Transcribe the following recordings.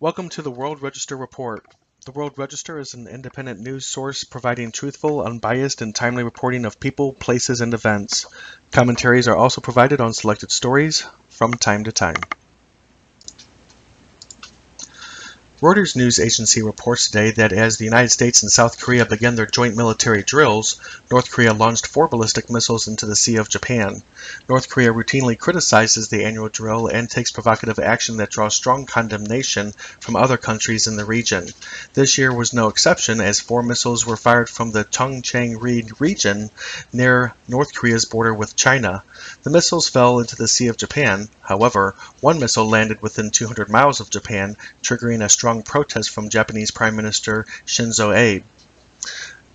Welcome to the World Register Report. The World Register is an independent news source providing truthful, unbiased, and timely reporting of people, places, and events. Commentaries are also provided on selected stories from time to time. Reuters news agency reports today that as the United States and South Korea began their joint military drills, North Korea launched 4 ballistic missiles into the Sea of Japan. North Korea routinely criticizes the annual drill and takes provocative action that draws strong condemnation from other countries in the region. This year was no exception, as 4 missiles were fired from the Tongchang-ri region near North Korea's border with China. The missiles fell into the Sea of Japan. However, 1 missile landed within 200 miles of Japan, triggering a strong protest from Japanese Prime Minister Shinzo Abe.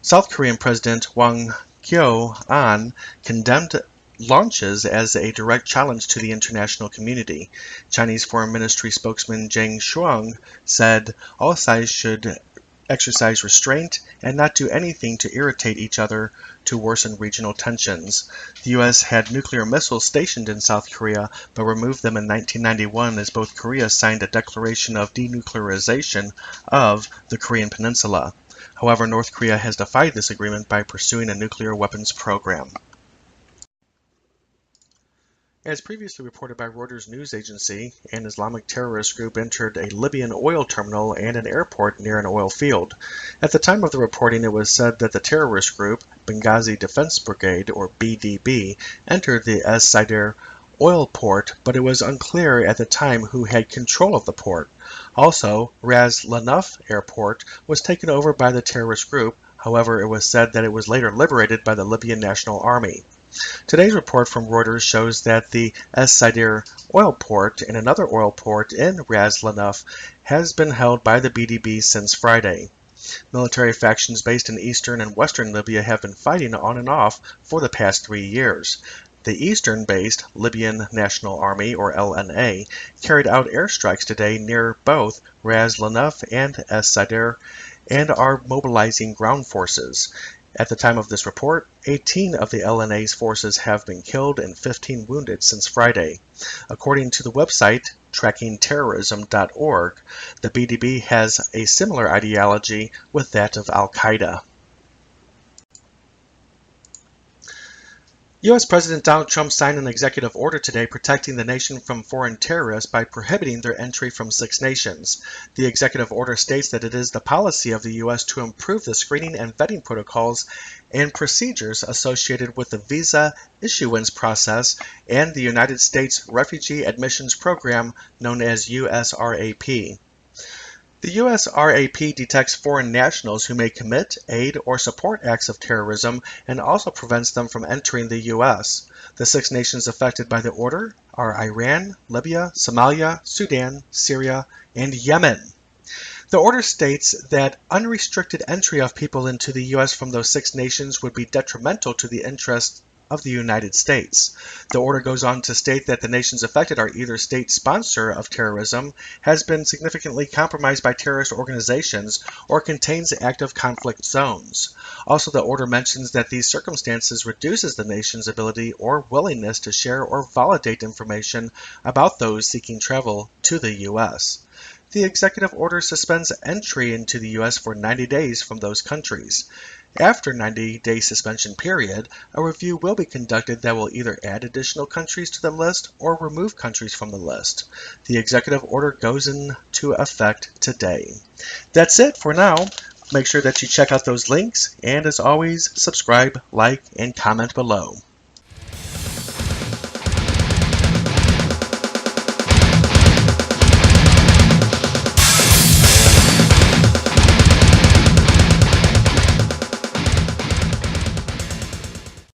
South Korean President Hwang Kyo-ahn condemned launches as a direct challenge to the international community. Chinese Foreign Ministry spokesman Zhang Shuang said all sides should exercise restraint and not do anything to irritate each other to worsen regional tensions. The U.S. had nuclear missiles stationed in South Korea, but removed them in 1991 as both Koreas signed a declaration of denuclearization of the Korean Peninsula. However, North Korea has defied this agreement by pursuing a nuclear weapons program. As previously reported by Reuters news agency, an Islamic terrorist group entered a Libyan oil terminal and an airport near an oil field. At the time of the reporting, it was said that the terrorist group, Benghazi Defense Brigade, or BDB, entered the Es Sider oil port, but it was unclear at the time who had control of the port. Also, Ras Lanuf Airport was taken over by the terrorist group. However, it was said that it was later liberated by the Libyan National Army. Today's report from Reuters shows that the Es Sider oil port and another oil port in Ras Lanuf has been held by the BDB since Friday. Military factions based in eastern and western Libya have been fighting on and off for the past 3 years. The eastern-based Libyan National Army, or LNA, carried out airstrikes today near both Ras Lanuf and Es Sider and are mobilizing ground forces. At the time of this report, 18 of the LNA's forces have been killed and 15 wounded since Friday. According to the website trackingterrorism.org, the BDB has a similar ideology with that of Al-Qaeda. U.S. President Donald Trump signed an executive order today protecting the nation from foreign terrorists by prohibiting their entry from 6 nations. The executive order states that it is the policy of the U.S. to improve the screening and vetting protocols and procedures associated with the visa issuance process and the United States Refugee Admissions Program, known as USRAP. The USRAP detects foreign nationals who may commit, aid, or support acts of terrorism and also prevents them from entering the U.S. The 6 nations affected by the order are Iran, Libya, Somalia, Sudan, Syria, and Yemen. The order states that unrestricted entry of people into the U.S. from those 6 nations would be detrimental to the interests of the United States. The order goes on to state that the nations affected are either state sponsor of terrorism, has been significantly compromised by terrorist organizations, or contains active conflict zones. Also, the order mentions that these circumstances reduces the nation's ability or willingness to share or validate information about those seeking travel to the U.S. The executive order suspends entry into the U.S. for 90 days from those countries. After 90-day suspension period, a review will be conducted that will either add additional countries to the list or remove countries from the list. The executive order goes into effect today. That's it for now. Make sure that you check out those links, and as always, subscribe, like, and comment below.